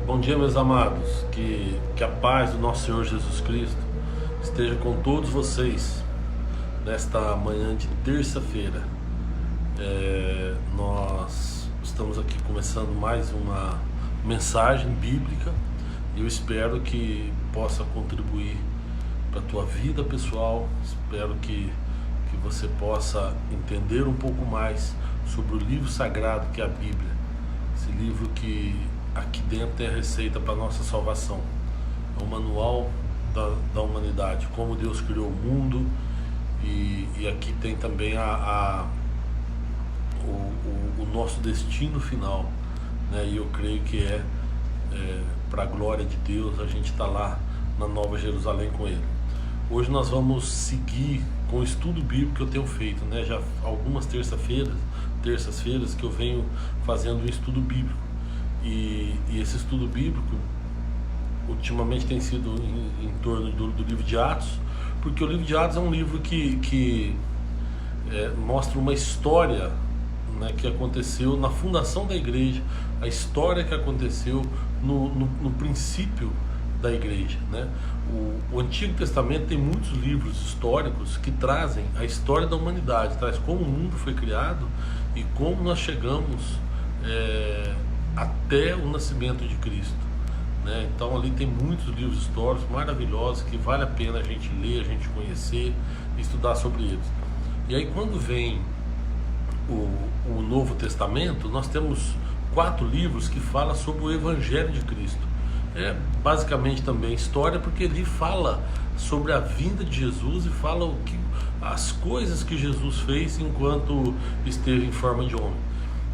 Bom dia, meus amados, que a paz do nosso Senhor Jesus Cristo esteja com todos vocês nesta manhã de terça-feira. Nós estamos aqui começando mais uma mensagem bíblica e eu espero que possa contribuir para a tua vida pessoal. Espero que você possa entender um pouco mais sobre o livro sagrado que é a Bíblia, esse livro que aqui dentro tem a receita para a nossa salvação, é o manual da humanidade, como Deus criou o mundo, e aqui tem também o nosso destino final, né? E eu creio que para a glória de Deus a gente está lá na Nova Jerusalém com Ele. Hoje nós vamos seguir com o estudo bíblico que eu tenho feito, né? Já algumas terças-feiras que eu venho fazendo um estudo bíblico. E esse estudo bíblico ultimamente tem sido em torno do livro de Atos, porque o livro de Atos é um livro que mostra uma história, né, que aconteceu na fundação da igreja, a história que aconteceu no princípio da igreja, né? O Antigo Testamento tem muitos livros históricos que trazem a história da humanidade, traz como o mundo foi criado e como nós chegamos até o nascimento de Cristo, né? Então ali tem muitos livros históricos maravilhosos que vale a pena a gente ler, a gente conhecer, estudar sobre eles. E aí quando vem o Novo Testamento, nós temos 4 livros que falam sobre o Evangelho de Cristo. É basicamente também história, porque ele fala sobre a vinda de Jesus e fala as coisas que Jesus fez enquanto esteve em forma de homem.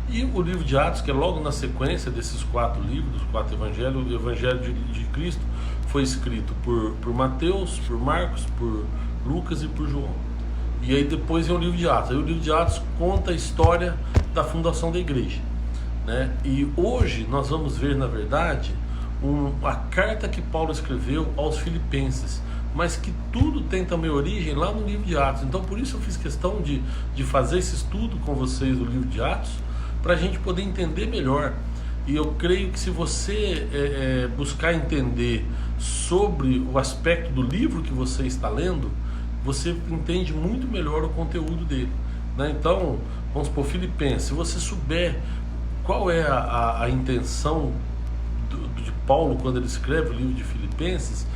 E o livro de Atos, que é logo na sequência desses 4 livros, dos 4 evangelhos, o Evangelho de Cristo foi escrito por Mateus, por Marcos, por Lucas e por João. E aí depois vem o livro de Atos. Aí o livro de Atos conta a história da fundação da igreja, né? E hoje nós vamos ver, na verdade, a carta que Paulo escreveu aos Filipenses, mas que tudo tem também origem lá no livro de Atos. Então por isso eu fiz questão de fazer esse estudo com vocês do livro de Atos, para a gente poder entender melhor. E eu creio que se você buscar entender sobre o aspecto do livro que você está lendo, você entende muito melhor o conteúdo dele, né? Então, vamos por Filipenses. Se você souber qual é a intenção de Paulo quando ele escreve o livro de Filipenses,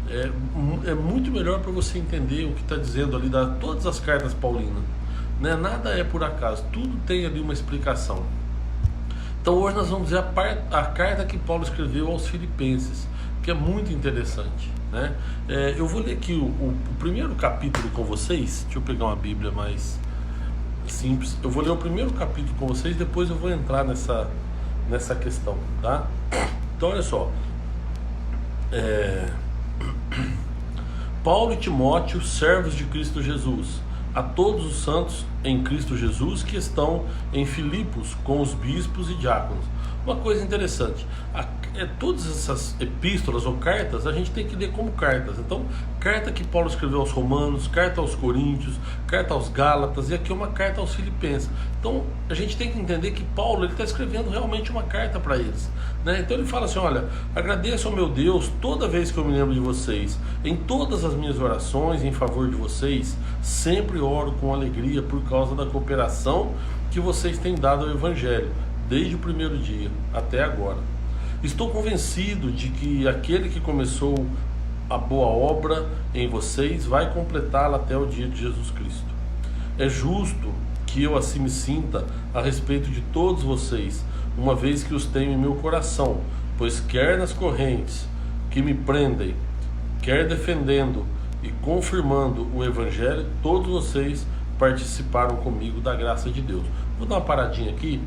é muito melhor para você entender o que está dizendo ali, todas as cartas paulinas, né? Nada é por acaso, tudo tem ali uma explicação. Então hoje nós vamos ver a carta que Paulo escreveu aos Filipenses, que é muito interessante, né? Eu vou ler aqui o primeiro capítulo com vocês. Deixa eu pegar uma Bíblia mais simples. Eu vou ler o primeiro capítulo com vocês, depois eu vou entrar nessa questão, tá? Então olha só, Paulo e Timóteo, servos de Cristo Jesus, a todos os santos em Cristo Jesus que estão em Filipos com os bispos e diáconos. Uma coisa interessante, todas essas epístolas ou cartas a gente tem que ler como cartas. Então, carta que Paulo escreveu aos Romanos, carta aos Coríntios, carta aos Gálatas, e aqui é uma carta aos Filipenses. Então a gente tem que entender que Paulo está escrevendo realmente uma carta para eles, né? Então ele fala assim: olha, agradeço ao meu Deus toda vez que eu me lembro de vocês, em todas as minhas orações em favor de vocês, sempre oro com alegria por causa da cooperação que vocês têm dado ao Evangelho, desde o primeiro dia até agora. Estou convencido de que aquele que começou a boa obra em vocês vai completá-la até o dia de Jesus Cristo. É justo que eu assim me sinta a respeito de todos vocês, uma vez que os tenho em meu coração, pois quer nas correntes que me prendem, quer defendendo e confirmando o Evangelho, todos vocês participaram comigo da graça de Deus. Vou dar uma paradinha aqui.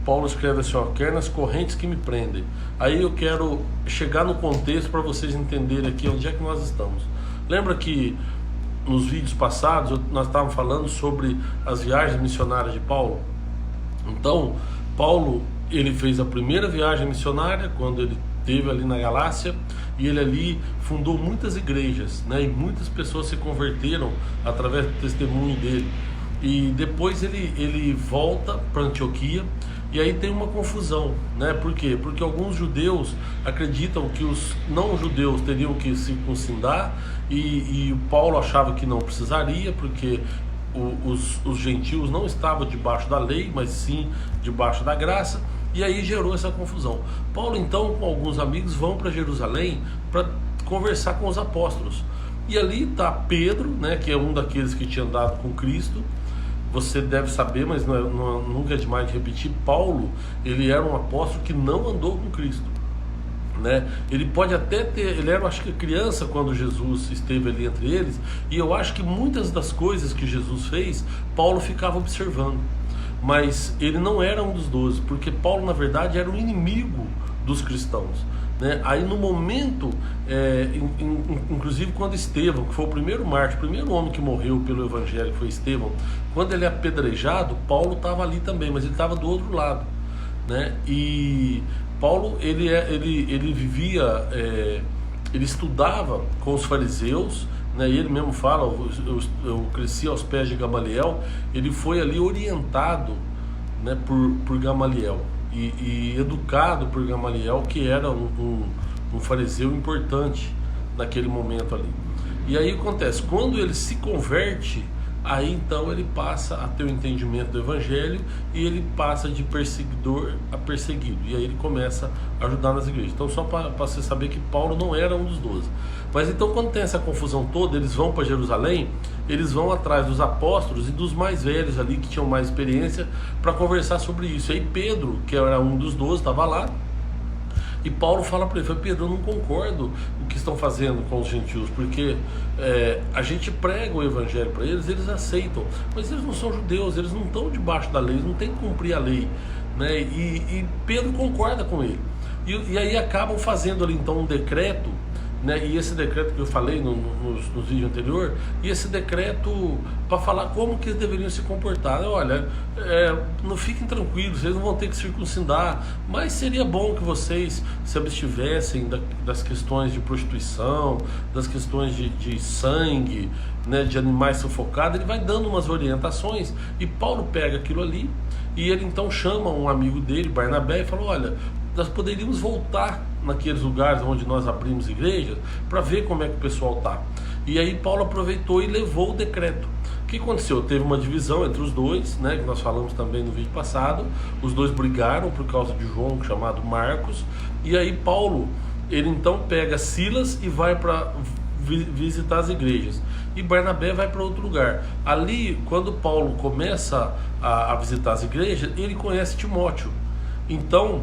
Paulo escreve assim, ó, quer nas correntes que me prendem. Aí eu quero chegar no contexto para vocês entenderem aqui onde é que nós estamos. Lembra que nos vídeos passados nós estávamos falando sobre as viagens missionárias de Paulo? Então, Paulo, ele fez a primeira viagem missionária quando ele esteve ali na Galácia, e ele ali fundou muitas igrejas, né? E muitas pessoas se converteram através do testemunho dele. e depois ele volta para Antioquia. E aí tem uma confusão, né? Por quê? Porque alguns judeus acreditam que os não-judeus teriam que circuncidar, e o Paulo achava que não precisaria, porque os gentios não estavam debaixo da lei, mas sim debaixo da graça, e aí gerou essa confusão. Paulo então, com alguns amigos, vão para Jerusalém para conversar com os apóstolos. E ali está Pedro, né, que é um daqueles que tinha andado com Cristo. Você deve saber, mas nunca é demais de repetir, Paulo, ele era um apóstolo que não andou com Cristo, né? Ele pode até ter, ele era, acho que, criança quando Jesus esteve ali entre eles, e eu acho que muitas das coisas que Jesus fez, Paulo ficava observando, mas ele não era um dos 12, porque Paulo, na verdade, era o inimigo dos cristãos, né? Aí no momento, inclusive quando Estevão, que foi o primeiro mártir, o primeiro homem que morreu pelo evangelho, foi Estevão, quando ele é apedrejado, Paulo estava ali também, mas ele estava do outro lado, né? E Paulo, ele vivia, ele estudava com os fariseus, né? E ele mesmo fala, eu cresci aos pés de Gamaliel. Ele foi ali orientado, né, por Gamaliel, e educado por Gamaliel, que era um fariseu importante naquele momento ali. E aí acontece, quando ele se converte, aí então ele passa a ter o entendimento do evangelho, e ele passa de perseguidor a perseguido, e aí ele começa a ajudar nas igrejas. Então, só para você saber que Paulo não era um dos 12. Mas então, quando tem essa confusão toda, eles vão para Jerusalém, eles vão atrás dos apóstolos e dos mais velhos ali, que tinham mais experiência, para conversar sobre isso. E aí Pedro, que era um dos 12, estava lá, e Paulo fala para ele, Pedro, eu não concordo o que estão fazendo com os gentios, porque a gente prega o evangelho para eles, eles aceitam, mas eles não são judeus, eles não estão debaixo da lei, eles não têm que cumprir a lei, né? E Pedro concorda com ele, e aí acabam fazendo ali então um decreto, né? E esse decreto que eu falei nos vídeos anteriores, e esse decreto para falar como que eles deveriam se comportar. Olha, não fiquem tranquilos, vocês não vão ter que circuncidar, mas seria bom que vocês se abstivessem das questões de prostituição, das questões de sangue, né, de animais sufocados. Ele vai dando umas orientações, e Paulo pega aquilo ali, e ele então chama um amigo dele, Barnabé, e fala, olha, nós poderíamos voltar naqueles lugares onde nós abrimos igrejas para ver como é que o pessoal está. E aí Paulo aproveitou e levou o decreto. O que aconteceu? Teve uma divisão entre os dois, né, que nós falamos também no vídeo passado. Os dois brigaram por causa de João, chamado Marcos. E aí Paulo, ele então pega Silas e vai para visitar as igrejas, e Barnabé vai para outro lugar. Ali, quando Paulo começa a visitar as igrejas, ele conhece Timóteo. Então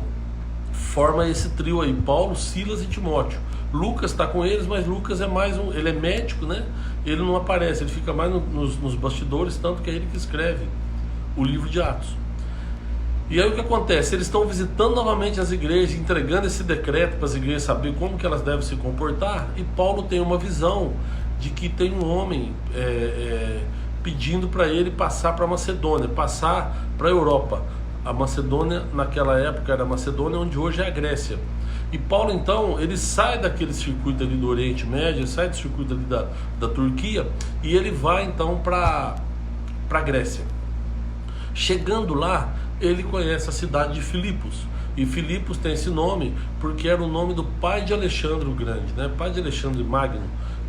forma esse trio aí, Paulo, Silas e Timóteo. Lucas está com eles, mas Lucas é mais ele é médico, né? Ele não aparece, ele fica mais nos bastidores, tanto que é ele que escreve o livro de Atos. E aí o que acontece? Eles estão visitando novamente as igrejas, entregando esse decreto para as igrejas saber como que elas devem se comportar, e Paulo tem uma visão de que tem um homem pedindo para ele passar para a Macedônia, passar para a Europa. A Macedônia, naquela época, era a Macedônia, onde hoje é a Grécia. E Paulo, então, ele sai daquele circuito ali do Oriente Médio, sai do circuito ali da Turquia, e ele vai, então, para a Grécia. Chegando lá, ele conhece a cidade de Filipos. E Filipos tem esse nome porque era o nome do pai de Alexandre o Grande, né? Pai de Alexandre Magno,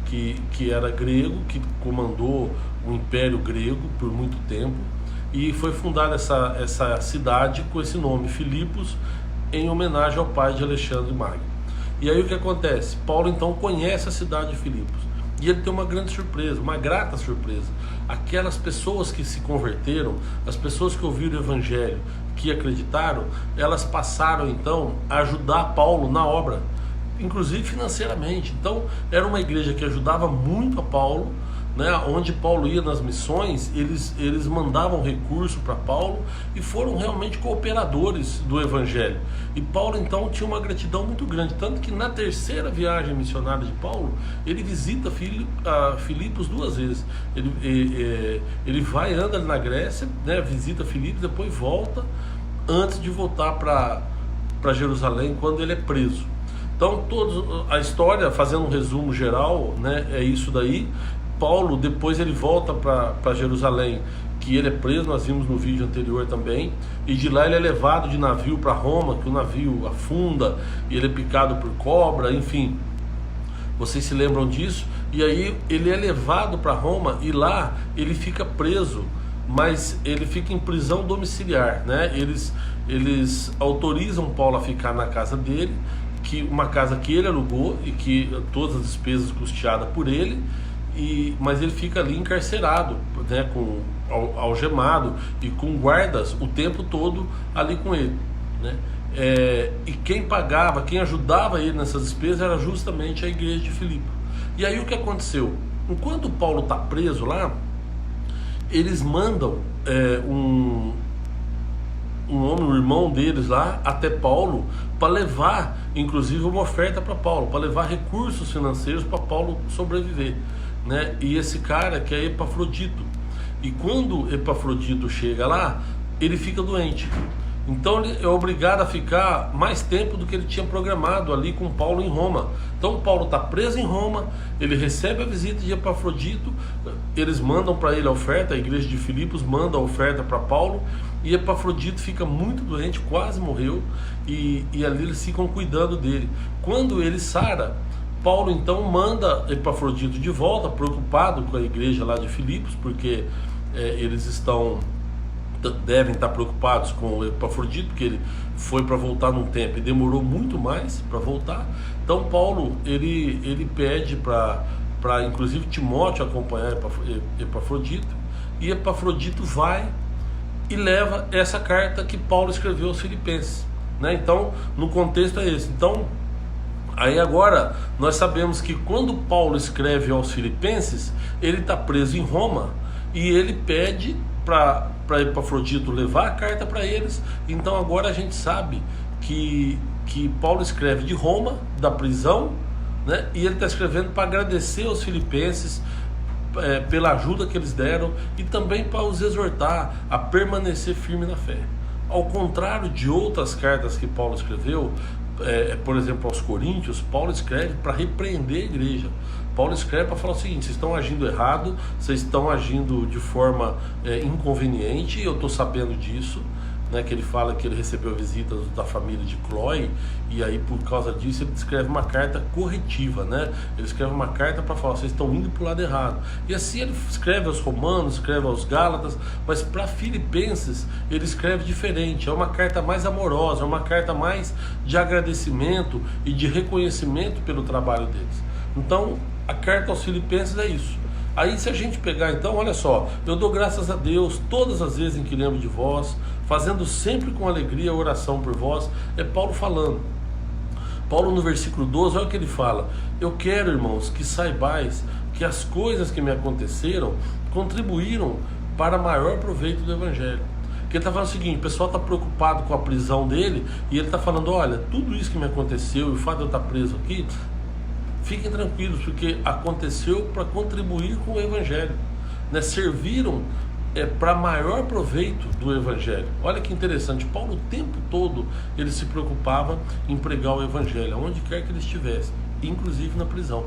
que era grego, que comandou o Império Grego por muito tempo. E foi fundada essa cidade com esse nome, Filipos, em homenagem ao pai de Alexandre Magno. E aí o que acontece? Paulo então conhece a cidade de Filipos, e ele tem uma grande surpresa, uma grata surpresa. Aquelas pessoas que se converteram, as pessoas que ouviram o evangelho, que acreditaram, elas passaram então a ajudar Paulo na obra, inclusive financeiramente. Então era uma igreja que ajudava muito a Paulo, né? Onde Paulo ia nas missões, eles mandavam recurso para Paulo, e foram realmente cooperadores do evangelho. E Paulo então tinha uma gratidão muito grande, tanto que na terceira viagem missionária de Paulo, ele visita Filipos 2 vezes. Ele vai, anda na Grécia, né? Visita Filipos, depois volta, antes de voltar para Jerusalém, quando ele é preso. Então a história, fazendo um resumo geral, né, é isso daí. Paulo, depois ele volta para Jerusalém, que ele é preso, nós vimos no vídeo anterior também, e de lá ele é levado de navio para Roma, que o navio afunda, e ele é picado por cobra, enfim, vocês se lembram disso? E aí ele é levado para Roma, e lá ele fica preso, mas ele fica em prisão domiciliar, né? Eles autorizam Paulo a ficar na casa dele, uma casa que ele alugou e que todas as despesas custeadas por ele, mas ele fica ali encarcerado, né, algemado e com guardas o tempo todo ali com ele, né? E quem pagava, quem ajudava ele nessas despesas era justamente a igreja de Filipe. E aí o que aconteceu? Enquanto Paulo está preso lá, eles mandam um homem, um irmão deles lá até Paulo, para levar inclusive uma oferta para Paulo, para levar recursos financeiros para Paulo sobreviver, né? E esse cara que é Epafrodito, e quando Epafrodito chega lá, ele fica doente, então ele é obrigado a ficar mais tempo do que ele tinha programado ali com Paulo em Roma. Então Paulo está preso em Roma, ele recebe a visita de Epafrodito, eles mandam para ele a oferta, a igreja de Filipos manda a oferta para Paulo, e Epafrodito fica muito doente, quase morreu, e ali eles ficam cuidando dele. Quando ele sara, Paulo então manda Epafrodito de volta, preocupado com a igreja lá de Filipos, porque eles devem estar preocupados com o Epafrodito, porque ele foi para voltar num tempo e demorou muito mais para voltar. Então Paulo ele pede para inclusive Timóteo acompanhar Epafrodito, e Epafrodito vai e leva essa carta que Paulo escreveu aos Filipenses, né? Então no contexto é esse. Então aí agora nós sabemos que quando Paulo escreve aos Filipenses, ele está preso em Roma, e ele pede para Epafrodito levar a carta para eles. Então agora a gente sabe que Paulo escreve de Roma, da prisão, né? E ele está escrevendo para agradecer aos filipenses pela ajuda que eles deram, e também para os exortar a permanecer firme na fé. Ao contrário de outras cartas que Paulo escreveu, por exemplo aos Coríntios, Paulo escreve para repreender a igreja. Paulo escreve para falar o seguinte: vocês estão agindo errado, vocês estão agindo de forma inconveniente, eu estou sabendo disso, né? Que ele fala que ele recebeu visitas da família de Cloé, e aí por causa disso ele escreve uma carta corretiva, né? Ele escreve uma carta para falar: vocês estão indo para o lado errado. E assim ele escreve aos Romanos, escreve aos Gálatas, mas para Filipenses ele escreve diferente. É uma carta mais amorosa, é uma carta mais de agradecimento e de reconhecimento pelo trabalho deles. Então a carta aos Filipenses é isso. Aí se a gente pegar então, olha só: eu dou graças a Deus todas as vezes em que lembro de vós, fazendo sempre com alegria a oração por vós. É Paulo falando. Paulo no versículo 12, olha o que ele fala: eu quero, irmãos, que saibais que as coisas que me aconteceram contribuíram para maior proveito do Evangelho. Que ele está falando o seguinte: o pessoal está preocupado com a prisão dele, e ele está falando: olha, tudo isso que me aconteceu e o fato de eu estar preso aqui, fiquem tranquilos, porque aconteceu para contribuir com o Evangelho, né? Serviram para maior proveito do Evangelho. Olha que interessante, Paulo o tempo todo ele se preocupava em pregar o Evangelho, aonde quer que ele estivesse, inclusive na prisão.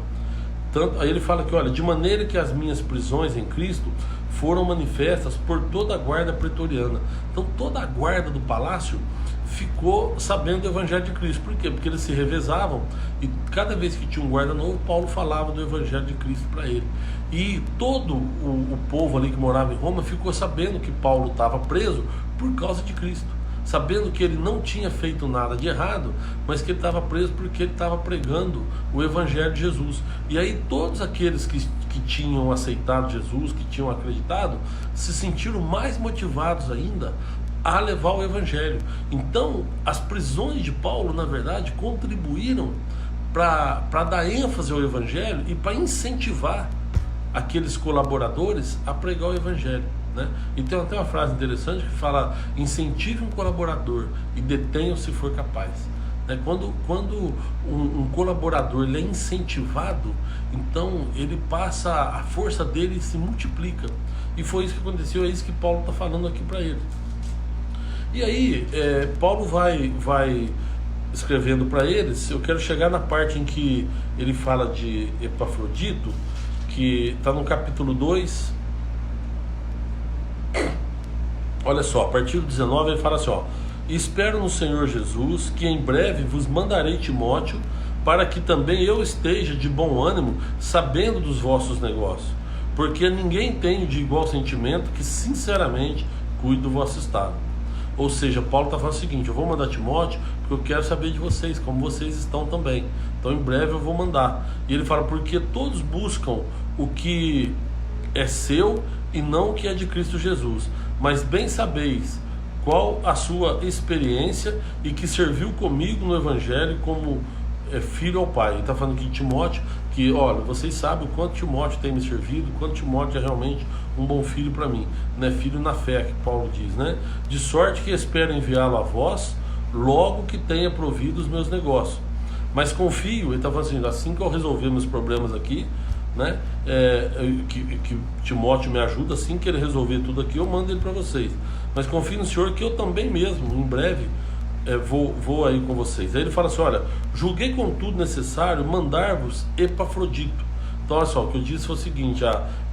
Aí ele fala que, olha, de maneira que as minhas prisões em Cristo foram manifestas por toda a guarda pretoriana. Então toda a guarda do palácio ficou sabendo do Evangelho de Cristo. Por quê? Porque eles se revezavam, e cada vez que tinha um guarda novo, Paulo falava do Evangelho de Cristo para ele. E todo o povo ali que morava em Roma ficou sabendo que Paulo estava preso por causa de Cristo, sabendo que ele não tinha feito nada de errado, mas que ele estava preso porque ele estava pregando o Evangelho de Jesus. E aí todos aqueles que tinham aceitado Jesus, que tinham acreditado, se sentiram mais motivados ainda a levar o Evangelho. Então as prisões de Paulo, na verdade, contribuíram para dar ênfase ao Evangelho e para incentivar aqueles colaboradores a pregar o Evangelho, né? E tem até uma frase interessante que fala: incentive um colaborador e detenha-o se for capaz, né? Quando um colaborador ele é incentivado, então ele passa, a força dele se multiplica, e foi isso que aconteceu, é isso que Paulo está falando aqui para ele. E aí Paulo vai escrevendo para eles. Eu quero chegar na parte em que ele fala de Epafrodito, que está no capítulo 2, Olha só, a partir do 19 ele fala assim, ó: espero no Senhor Jesus que em breve vos mandarei Timóteo, para que também eu esteja de bom ânimo, sabendo dos vossos negócios, porque ninguém tem de igual sentimento que sinceramente cuide do vosso estado. Ou seja, Paulo está falando o seguinte: eu vou mandar Timóteo porque eu quero saber de vocês, como vocês estão também. Então em breve eu vou mandar. E ele fala: porque todos buscam o que é seu e não o que é de Cristo Jesus. Mas bem sabeis qual a sua experiência e que serviu comigo no Evangelho como filho ao Pai. Ele está falando aqui de Timóteo, que olha, vocês sabem o quanto Timóteo tem me servido, o quanto Timóteo é realmente um bom filho para mim, né? Filho na fé, que Paulo diz, né? De sorte que espero enviá-lo a vós logo que tenha provido os meus negócios. Mas confio, ele está falando assim que eu resolver meus problemas aqui, né? Que Timóteo me ajuda, assim que ele resolver tudo aqui, eu mando ele para vocês. Mas confio no Senhor que eu também mesmo, em breve, vou aí com vocês. Aí ele fala assim: olha, julguei contudo necessário mandar-vos Epafrodito. Então olha só, o que eu disse foi o seguinte: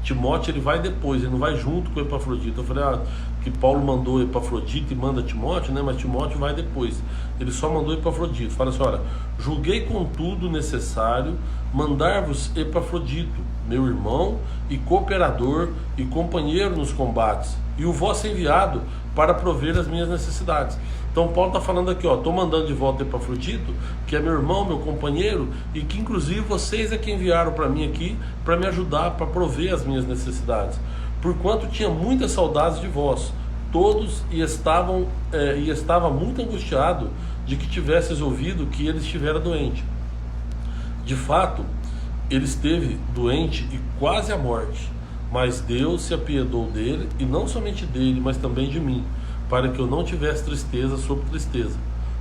Timóteo ele vai depois, ele não vai junto com Epafrodito. Eu falei que Paulo mandou Epafrodito e manda Timóteo, né? Mas Timóteo vai depois. Ele só mandou Epafrodito. Fala assim: olha, julguei contudo necessário mandar-vos Epafrodito, meu irmão e cooperador e companheiro nos combates, e o vosso enviado para prover as minhas necessidades. Então Paulo está falando aqui, estou mandando de volta Epafrodito, que é meu irmão, meu companheiro, e que inclusive vocês é que enviaram para mim aqui, para me ajudar, para prover as minhas necessidades, porquanto tinha muitas saudades de vós, todos, e estava muito angustiado de que tivesseis ouvido que ele estivera doente. De fato, ele esteve doente e quase à morte, mas Deus se apiedou dele, e não somente dele, mas também de mim, para que eu não tivesse tristeza sobre tristeza.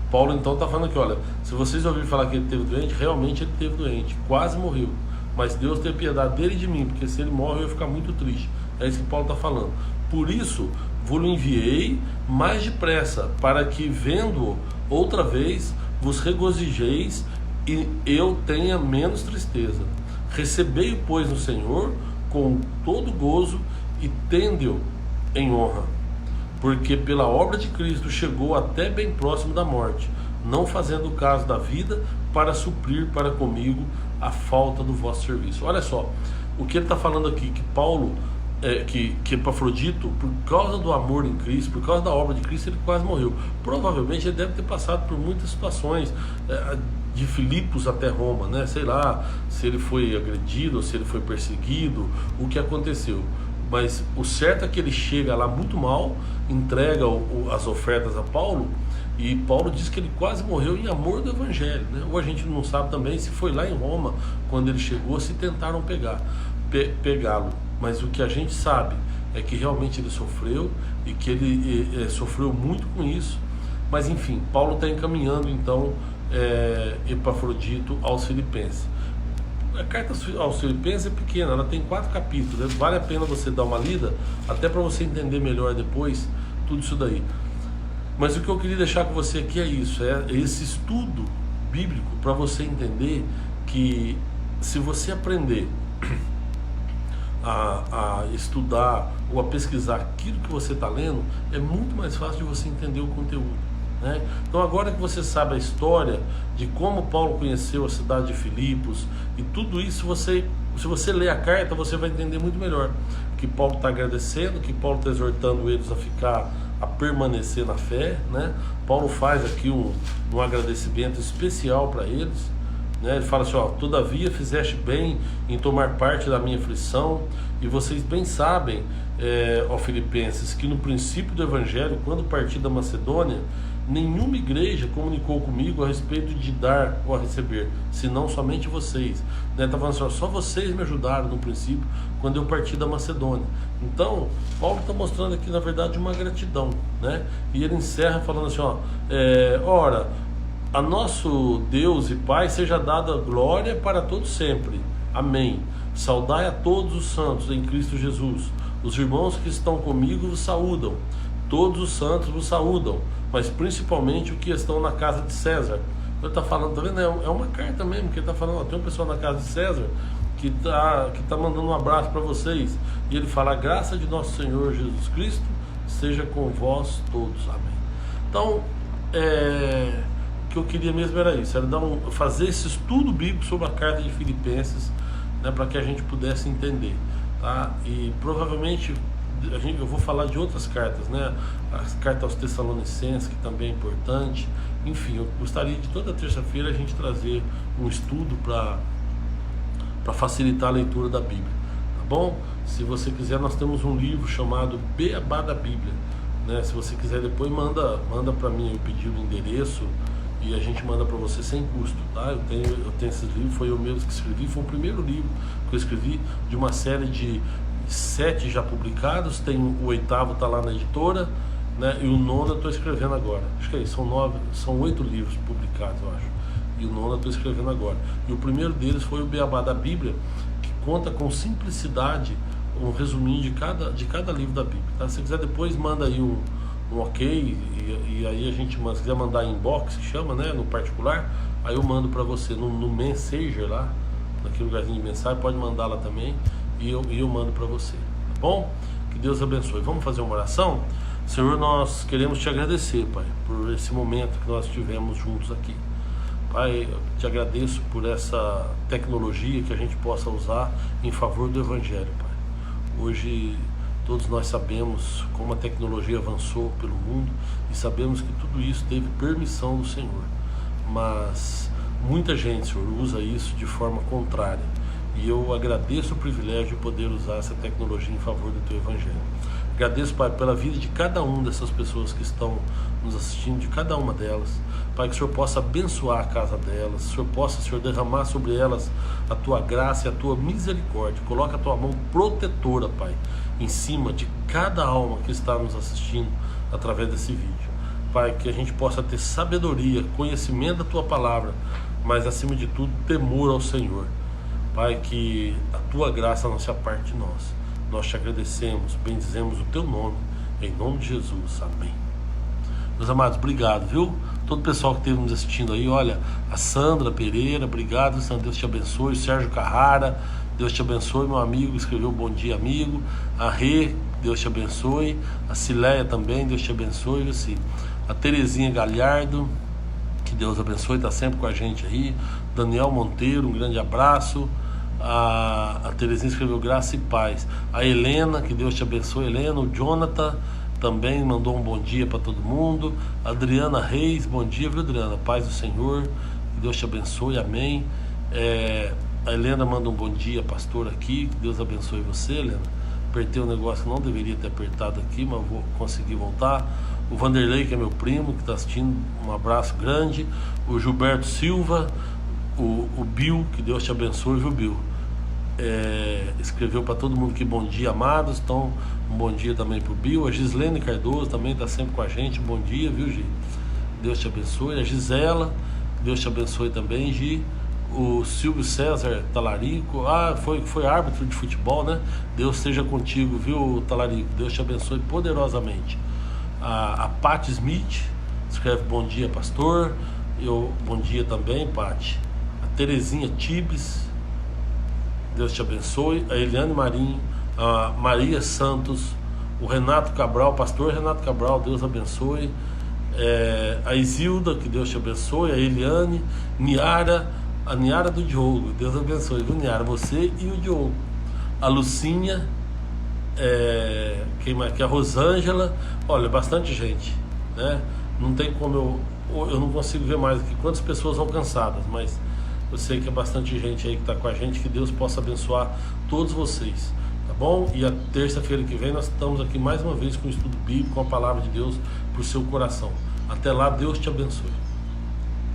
Paulo então está falando aqui: olha, se vocês ouvirem falar que ele esteve doente, realmente ele esteve doente, quase morreu, mas Deus teve piedade dele e de mim, porque se ele morre eu ia ficar muito triste. É isso que Paulo está falando. Por isso vos enviei mais depressa, para que vendo-o outra vez vos regozijeis e eu tenha menos tristeza. Recebei-o, pois, no Senhor com todo gozo e tende-o em honra, porque pela obra de Cristo chegou até bem próximo da morte, não fazendo caso da vida, para suprir para comigo a falta do vosso serviço. Olha só, o que ele está falando aqui, que Paulo, que Epafrodito, por causa do amor em Cristo, por causa da obra de Cristo, ele quase morreu. Provavelmente ele deve ter passado por muitas situações, de Filipos até Roma, né? Sei lá se ele foi agredido ou se ele foi perseguido, o que aconteceu. Mas o certo é que ele chega lá muito mal, entrega as ofertas a Paulo, e Paulo diz que ele quase morreu em amor do Evangelho, né? Ou a gente não sabe também se foi lá em Roma, quando ele chegou, se tentaram pegá-lo. Mas o que a gente sabe é que realmente ele sofreu, e que ele sofreu muito com isso. Mas enfim, Paulo está encaminhando então Epafrodito aos Filipenses. A carta aos Filipenses é pequena, ela tem 4 capítulos, né? Vale a pena você dar uma lida, até para você entender melhor depois tudo isso daí. Mas o que eu queria deixar com você aqui é isso, é esse estudo bíblico, para você entender que se você aprender a estudar ou a pesquisar aquilo que você está lendo, é muito mais fácil de você entender o conteúdo, né? Então agora que você sabe a história de como Paulo conheceu a cidade de Filipos e tudo isso, se você ler a carta, você vai entender muito melhor que Paulo está agradecendo, que Paulo está exortando eles a permanecer na fé, né? Paulo faz aqui um agradecimento especial para eles, né? Ele fala assim: todavia fizeste bem em tomar parte da minha aflição, e vocês bem sabem, ó Filipenses, que no princípio do Evangelho, quando parti da Macedônia, nenhuma igreja comunicou comigo a respeito de dar ou a receber, senão somente vocês, né? Tá falando assim: só vocês me ajudaram no princípio, quando eu parti da Macedônia. Então Paulo está mostrando aqui, na verdade, uma gratidão, né? E ele encerra falando assim: ora, a nosso Deus e Pai seja dada glória para todos sempre. Amém. Saudai a todos os santos em Cristo Jesus. Os irmãos que estão comigo vos saúdam. Todos os santos vos saúdam, mas principalmente os que estão na casa de César. Ele está falando, tá vendo? É uma carta mesmo, que ele está falando: tem um pessoal na casa de César que tá mandando um abraço para vocês. E ele fala: a graça de nosso Senhor Jesus Cristo seja com vós todos. Amém. Então, o que eu queria mesmo era isso, era fazer esse estudo bíblico sobre a carta de Filipenses, né, para que a gente pudesse entender, tá? E provavelmente eu vou falar de outras cartas, né? A carta aos Tessalonicenses, que também é importante. Enfim, eu gostaria de toda terça-feira a gente trazer um estudo para facilitar a leitura da Bíblia, tá bom? Se você quiser, nós temos um livro chamado Beabá da Bíblia, né? Se você quiser depois, manda para mim, eu pedi o endereço e a gente manda para você sem custo, tá? Eu tenho esses livros, foi eu mesmo que escrevi, foi o primeiro livro que eu escrevi de uma série de 7 já publicados, tem o 8º, tá lá na editora, né? E o 9º eu estou escrevendo agora, acho que é isso, são 8 livros publicados, eu acho, e o 9º eu estou escrevendo agora, e o primeiro deles foi o Beabá da Bíblia, que conta com simplicidade um resuminho de cada livro da Bíblia, tá? Se quiser depois manda aí um ok, e aí a gente manda, se quiser mandar inbox, que chama, né, no particular, aí eu mando para você no Messenger lá, naquele lugarzinho de mensagem, pode mandar lá também, e eu mando para você, tá bom? Que Deus abençoe. Vamos fazer uma oração? Senhor, nós queremos te agradecer, Pai, por esse momento que nós tivemos juntos aqui. Pai, eu te agradeço por essa tecnologia que a gente possa usar em favor do Evangelho, Pai. Hoje todos nós sabemos como a tecnologia avançou pelo mundo e sabemos que tudo isso teve permissão do Senhor, mas muita gente, Senhor, usa isso de forma contrária, e eu agradeço o privilégio de poder usar essa tecnologia em favor do Teu Evangelho. Agradeço, Pai, pela vida de cada uma dessas pessoas que estão nos assistindo, de cada uma delas. Pai, que o Senhor possa abençoar a casa delas, o Senhor possa, Senhor, derramar sobre elas a Tua graça e a Tua misericórdia. Coloca a Tua mão protetora, Pai, em cima de cada alma que está nos assistindo através desse vídeo. Pai, que a gente possa ter sabedoria, conhecimento da Tua palavra, mas acima de tudo, temor ao Senhor. Pai, que a Tua graça não se aparte de nós. Nós te agradecemos, bendizemos o Teu nome, em nome de Jesus, amém. Meus amados, obrigado, viu? Todo o pessoal que esteve nos assistindo aí, olha, a Sandra Pereira, obrigado, Sandra, Deus te abençoe. O Sérgio Carrara, Deus te abençoe, meu amigo, escreveu bom dia, amigo. A Rê, Deus te abençoe. A Cileia também, Deus te abençoe, assim. A Terezinha Galhardo, que Deus abençoe, está sempre com a gente aí. Daniel Monteiro, um grande abraço. A Terezinha escreveu graça e paz. A Helena, que Deus te abençoe, Helena. O Jonathan também mandou um bom dia para todo mundo. A Adriana Reis, bom dia, viu, Adriana? Paz do Senhor, que Deus te abençoe, amém. A Helena manda um bom dia, pastor, aqui, que Deus abençoe você, Helena. Apertei um negócio que não deveria ter apertado aqui, mas vou conseguir voltar. O Vanderlei, que é meu primo, que está assistindo, um abraço grande. O Gilberto Silva, o Bill, que Deus te abençoe, viu, Bill? Escreveu para todo mundo que bom dia, amados. Então, um bom dia também para o Bill. A Gislene Cardoso também está sempre com a gente, bom dia, viu, Gi? Deus te abençoe. A Gisela, Deus te abençoe também, Gi. O Silvio César Talarico, foi árbitro de futebol, né? Deus esteja contigo, viu, Talarico? Deus te abençoe poderosamente. A Paty Smith escreve bom dia, pastor. Bom dia também, Paty. A Terezinha Tibes, Deus te abençoe. A Eliane Marinho, a Maria Santos, o Renato Cabral, pastor Renato Cabral, Deus abençoe. A Isilda, que Deus te abençoe. A Eliane, a Niara do Diogo, Deus abençoe, viu, Niara? Você e o Diogo. A Lucinha, quem mais? Que é a Rosângela. Olha, bastante gente, né? Não tem como eu não consigo ver mais aqui quantas pessoas alcançadas, mas eu sei que é bastante gente aí que está com a gente. Que Deus possa abençoar todos vocês, tá bom? E a terça-feira que vem nós estamos aqui mais uma vez com o estudo bíblico, com a palavra de Deus para o seu coração. Até lá, Deus te abençoe.